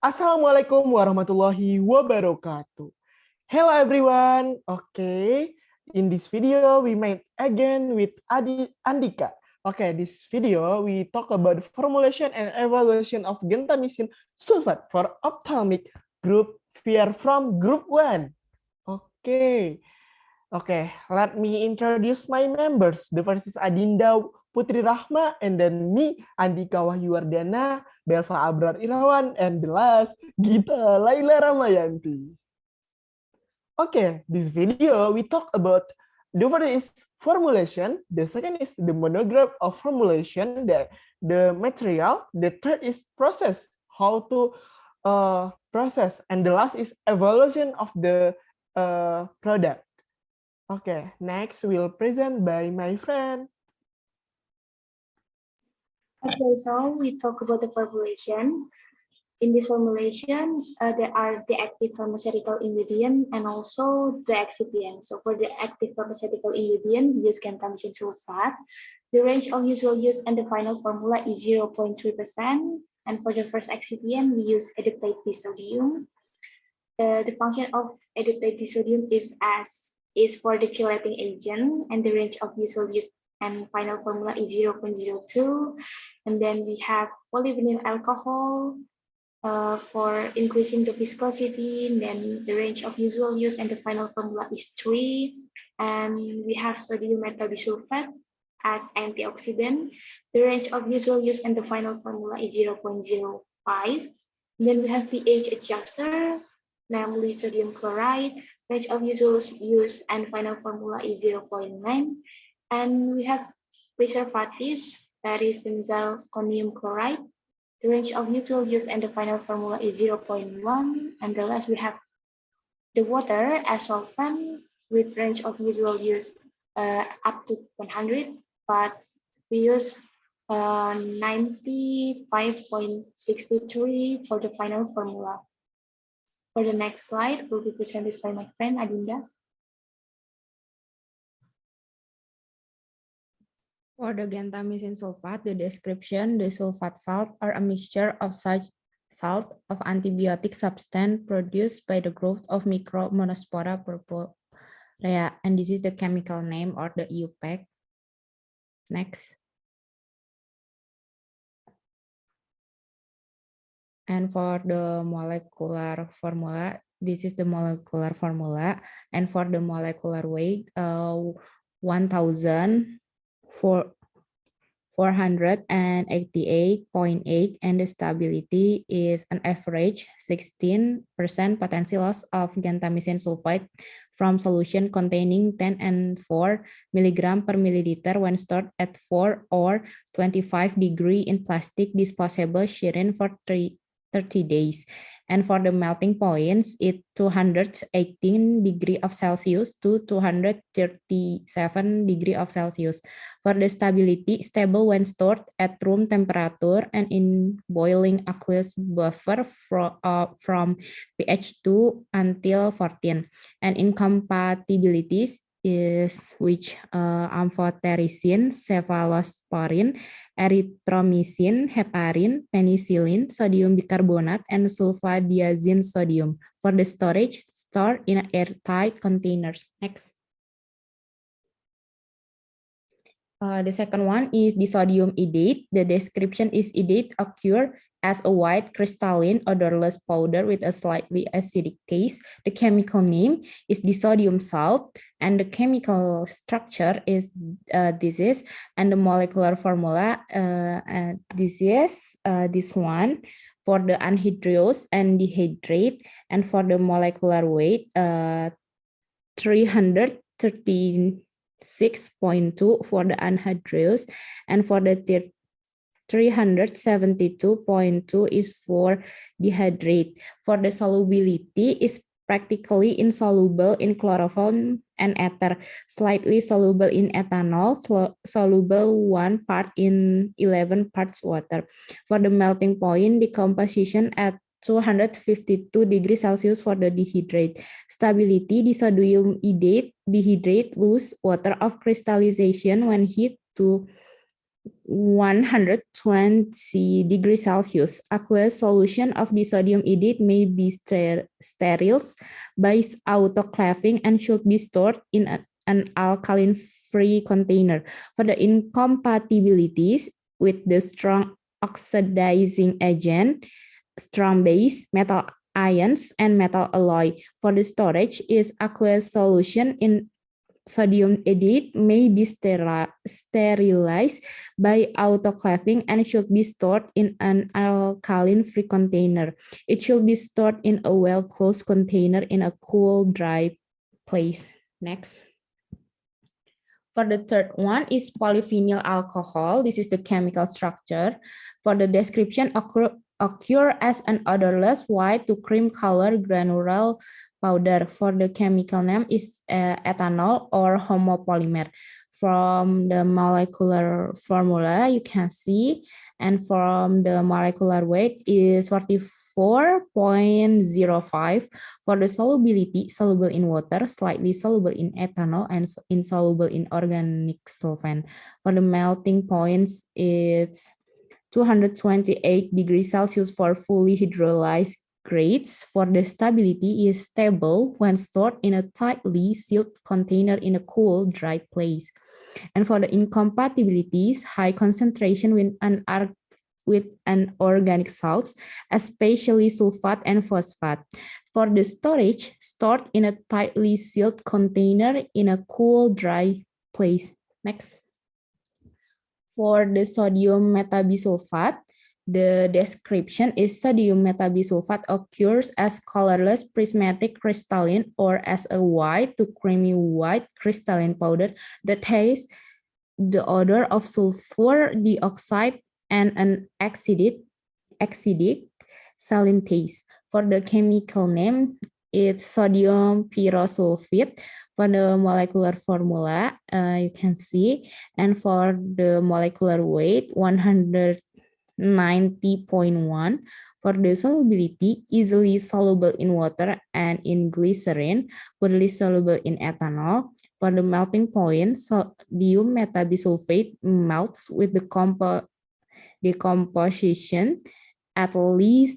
Assalamualaikum warahmatullahi wabarakatuh. Hello everyone. Okay, in this video we meet again with Andika. Okay, this video we talk about formulation and evaluation of gentamicin sulfate for ophthalmic group. We are from group 1. Okay. Okay, let me introduce my members. The first is Adinda Putri Rahma, and then me, Andika Wahyuwardana, Belva Abrar Irawan, and the last, Gita Laila Ramayanti. Okay, this video we talk about the first is formulation, the second is the monograph of formulation, the material, the third is process, how to process, and the last is evaluation of the product. Okay, next we'll present by my friend. Okay, so we talk about the formulation. In this formulation, there are the active pharmaceutical ingredient and also the excipient. So for the active pharmaceutical ingredient, we use gentamicin sulfate. The range of usual use and the final formula is 0.3%. And for the first excipient, we use eductate disodium. The function of eductate disodium is for the chelating agent, and the range of usual use and final formula is 0.02. And then we have polyvinyl alcohol for increasing the viscosity. And then the range of usual use and the final formula is 3. And we have sodium methyldisulfate as antioxidant. The range of usual use and the final formula is 0.05. Then we have pH adjuster, namely sodium chloride. Range of usual use and final formula is 0.9. And we have preservatives, that is benzalkonium chloride. The range of usual use and the final formula is 0.1. And the last we have the water as solvent with range of usual use up to 100, but we use 95.63 for the final formula. For the next slide, will be presented by my friend Adinda. For the gentamicin sulfate, the description, the sulfate salt are a mixture of such salt of antibiotic substance produced by the growth of Micromonospora purpurea, and this is the chemical name or the EUPAC. Next. And for the molecular formula, this is the molecular formula, and for the molecular weight, 1,488.8, and the stability is an average 16% potency loss of gentamicin sulfate from solution containing 10 and 4 milligram per milliliter when stored at 4 or 25 degree in plastic disposable syringe for 30 days. And for the melting points, it's 218 degree of Celsius to 237 degree of Celsius. For the stability, stable when stored at room temperature and in boiling aqueous buffer from pH 2 until 14. And incompatibilities is which amphotericin, cephalosporin, erythromycin, heparin, penicillin, sodium bicarbonate, and sulfadiazine sodium. For the storage, store in airtight containers. Next. The second one is disodium iodate. The description is iodate occur as a white crystalline odorless powder with a slightly acidic taste. The chemical name is disodium salt, and the chemical structure is this, and the molecular formula this is this one. For the anhydrous and dehydrate, and for the molecular weight 336.2 for the anhydrous, and for the 372.2 is for dehydrate. For the solubility is practically insoluble in chloroform and ether, slightly soluble in ethanol, soluble 1 part in 11 parts water. For the melting point, the composition at 252 degrees Celsius for the dehydrate. Stability, disodium iodate dehydrate lose water of crystallization when heat to 120 degrees Celsius. Aqueous solution of the sodium iodide may be sterile by autoclaving and should be stored in an alkaline-free container. For the incompatibilities with the strong oxidizing agent, strong base, metal ions, and metal alloy. For the storage is aqueous solution in sodium iodide may be sterilized by autoclaving and should be stored in an alkaline-free container. It should be stored in a well-closed container in a cool, dry place. Next. For the third one is polyphenol alcohol. This is the chemical structure. For the description, occur as an odorless white to cream color granular powder. For the chemical name is ethanol or homopolymer. From the molecular formula you can see, and from the molecular weight is 44.05. For the solubility, soluble in water, slightly soluble in ethanol, and insoluble in organic solvent. For the melting points, it's 228 degrees Celsius for fully hydrolyzed grades. For the stability is stable when stored in a tightly sealed container in a cool, dry place. And for the incompatibilities, high concentration with an organic salts, especially sulfate and phosphate. For the storage, stored in a tightly sealed container in a cool, dry place. Next. For the sodium metabisulfate, the description is sodium metabisulfate occurs as colorless prismatic crystalline or as a white to creamy white crystalline powder that has the odor of sulfur dioxide and an acidic saline taste. For the chemical name, it's sodium pyrosulfite. For the molecular formula, you can see, and for the molecular weight, 190.1. For the solubility, easily soluble in water and in glycerin, poorly soluble in ethanol. For the melting point, sodium metabisulfate melts with the decomposition at least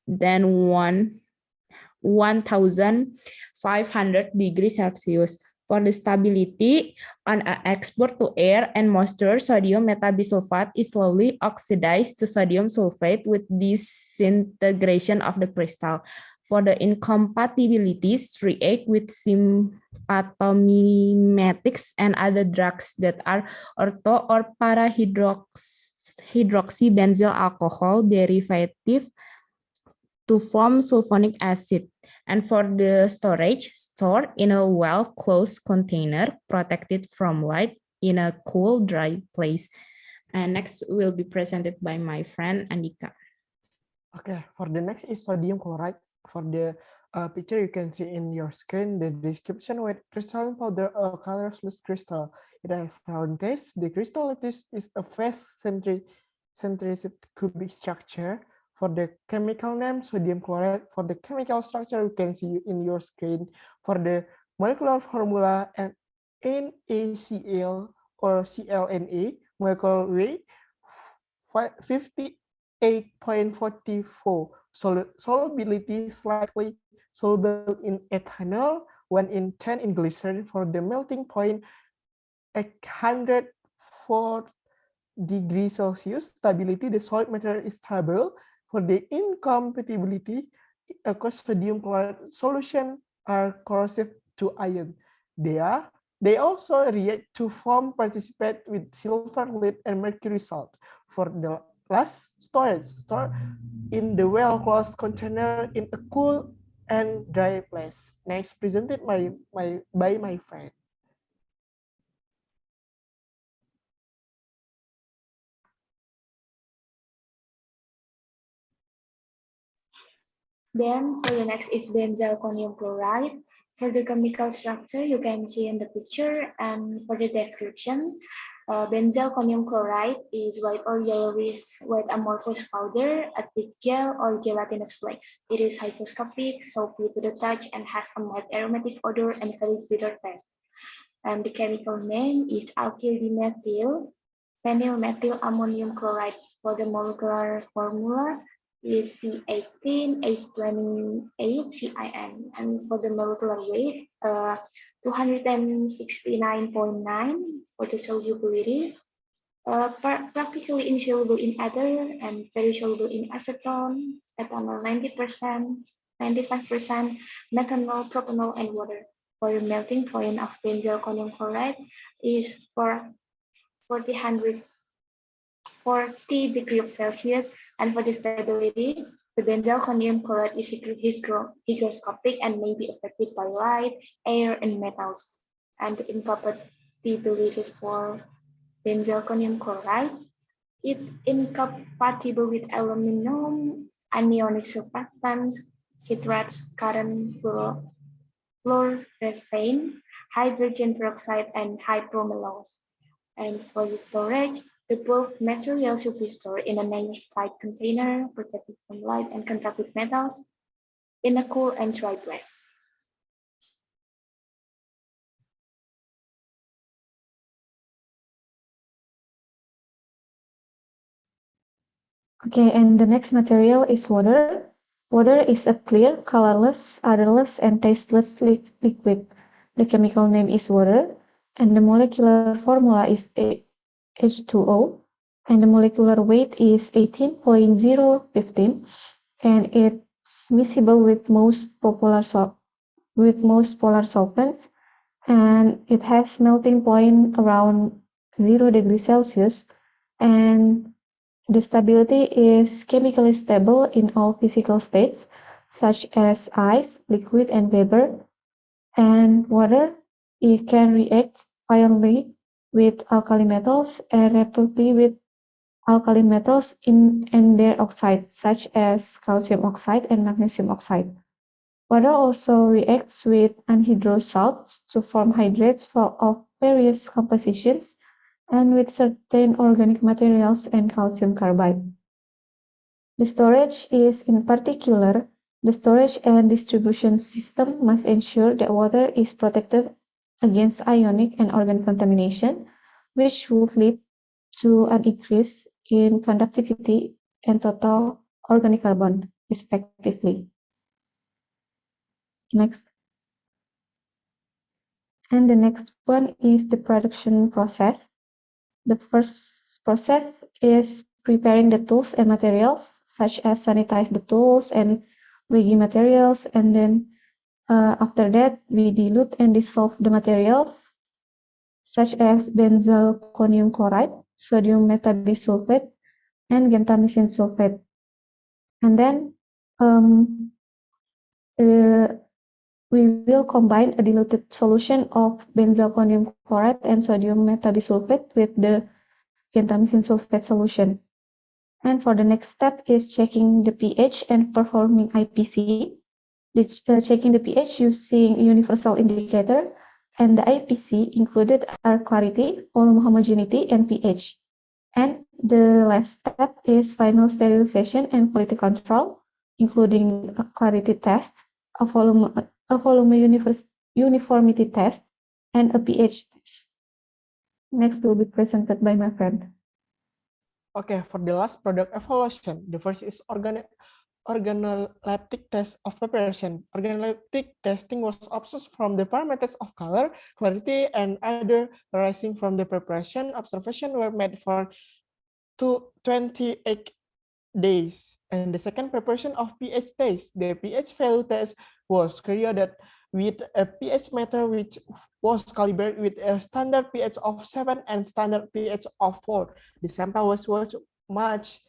than 1,500 degrees Celsius. For the stability, on export to air and moisture, sodium metabisulfate is slowly oxidized to sodium sulfate with disintegration of the crystal. For the incompatibilities, react with sympathomimetics and other drugs that are ortho or para-hydroxybenzyl alcohol derivative to form sulfonic acid. And for the storage, stored in a well-closed container, protected from light in a cool, dry place. And next will be presented by my friend Andika. Okay, for the next is sodium chloride. For the picture you can see in your screen, the description with crystalline powder, a colorless crystal. It has silent taste. The crystal is a fast-centric cubic structure. For the chemical name, sodium chloride. For the chemical structure, you can see in your screen. For the molecular formula, NaCl or ClNa, molecular weight 58.44. Solubility slightly soluble in ethanol, 1 in 10 in glycerin. For the melting point, 104 degrees Celsius. Stability, the solid material is stable. For the incompatibility, sodium chloride solution are corrosive to iron. They also react to form participate with silver, lead, and mercury salts. For the last storage, store in the well-closed container in a cool and dry place. Next, presented by my friend. Then for the next is benzalkonium chloride. For the chemical structure, you can see in the picture, and for the description, benzalkonium chloride is white or yellowish white amorphous powder, a thick gel or gelatinous flakes. It is hygroscopic, soapy to the touch, and has a mild aromatic odor and very bitter taste. And the chemical name is alkyl dimethyl phenylmethyl ammonium chloride. For the molecular formula is C18H28CIN, and for the molecular weight 269.9 for the solubility, practically insoluble in ether and very soluble in acetone, ethanol 90%, 95%, methanol, propanol, and water. For the melting point of benzalkonium chloride is 40 degrees Celsius, and for the stability, the benzalkonium chloride is hygroscopic and may be affected by light, air, and metals. And the incompatibilities for benzalkonium chloride, it incompatible with aluminum, anionic surfactants, citrates, current, fluorescein, hydrogen peroxide, and hypromellose. And for the storage, the bulk material should be stored in an airtight container, protected from light and contact with metals, in a cool and dry place. Okay, and the next material is water. Water is a clear, colorless, odorless, and tasteless liquid. The chemical name is water, and the molecular formula is H2O, and the molecular weight is 18.015, and it's miscible with most polar solvents, and it has melting point around 0 degrees Celsius, and the stability is chemically stable in all physical states, such as ice, liquid, and vapor. And water, it can react ironly with alkali metals and reactively with alkali metals and their oxides, such as calcium oxide and magnesium oxide. Water also reacts with anhydrous salts to form hydrates of various compositions, and with certain organic materials and calcium carbide. The storage is, in particular, the storage and distribution system must ensure that water is protected against ionic and organic contamination, which would lead to an increase in conductivity and total organic carbon, respectively. Next. And the next one is the production process. The first process is preparing the tools and materials, such as sanitize the tools and weighing materials, and then after that, we dilute and dissolve the materials, such as benzalkonium chloride, sodium metabisulfate, and gentamicin sulfate. And then we will combine a diluted solution of benzalkonium chloride and sodium metabisulfate with the gentamicin sulfate solution. And for the next step is checking the pH and performing IPC. Checking the pH using universal indicator, and the IPC included are clarity, volume homogeneity, and pH. And the last step is final sterilization and quality control, including a clarity test, a volume uniformity test, and a pH test. Next will be presented by my friend. Okay, for the last product evaluation, the first is organoleptic test of preparation. Organoleptic testing was observed from the parameters of color, clarity, and other arising from the preparation. Observation were made for 28 days. And the second preparation of pH test, the pH value test was carried with a pH meter which was calibrated with a standard pH of 7 and standard pH of 4. The sample was much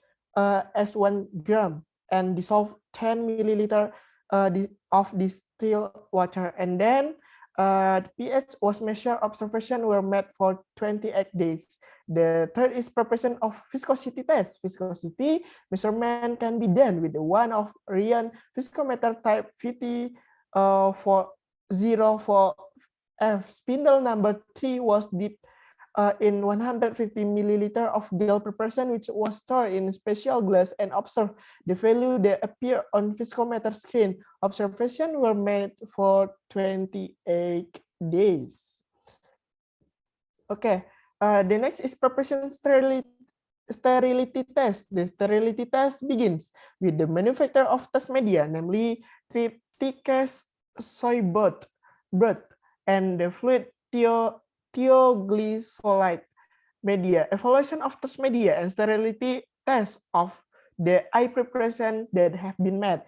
as 1 gram and dissolved 10 milliliter of distilled water. And then the pH was measured. Observation were made for 28 days. The third is preparation of viscosity test. Viscosity measurement can be done with one of Ryan viscometer type VT for 0 for F. Spindle number 3 was dipped in 150 milliliter of gel preparation, which was stored in special glass, and observed the value that appear on viscometer screen. Observation were made for 28 days. Okay, The next is preparation sterility test. The sterility test begins with the manufacture of test media, namely triticase soy broth and the fluid thioglycolide media. Evaluation of test media and sterility test of the eye preparation that have been made.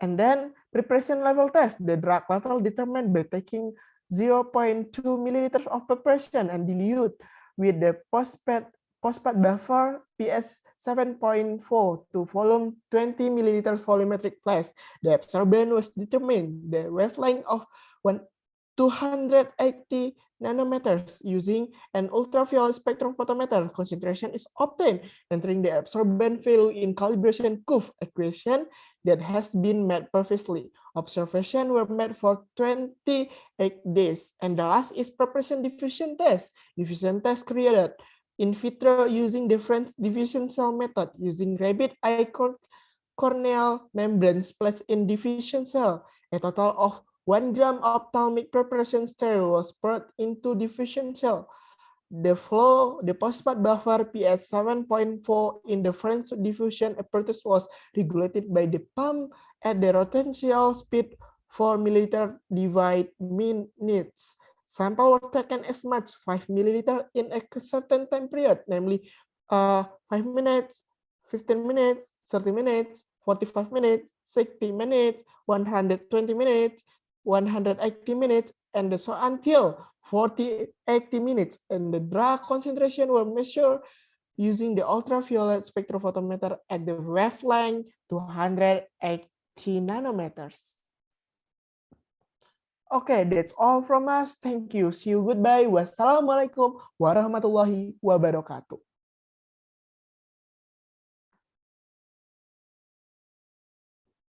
And then preparation level test, the drug level determined by taking 0.2 milliliters of preparation and dilute with the phosphate buffer pH 7.4 to volume 20 milliliters volumetric flash. The absorbent was determined. The wavelength of 280 nanometers using an ultraviolet spectrophotometer. Concentration is obtained entering the absorbent value in calibration curve equation that has been made previously. Observations were made for 28 days. And the last is preparation diffusion test. Diffusion test created in vitro using different diffusion cell method using rabbit eye corneal membranes placed in diffusion cell. A total of 1 gram ophthalmic preparation sterile was poured into diffusion cell. The flow, the phosphate buffer pH 7.4 in the French diffusion apparatus was regulated by the pump at the rotational speed 4 milliliter divide minutes. Sample were taken as much 5 milliliter in a certain time period, namely 5 minutes, 15 minutes, 30 minutes, 45 minutes, 60 minutes, 120 minutes, 180 minutes, and so until 80 minutes. And the drug concentration were measured using the ultraviolet spectrophotometer at the wavelength 280 nanometers. Okay, that's all from us. Thank you. See you. Goodbye. Wassalamualaikum warahmatullahi wabarakatuh.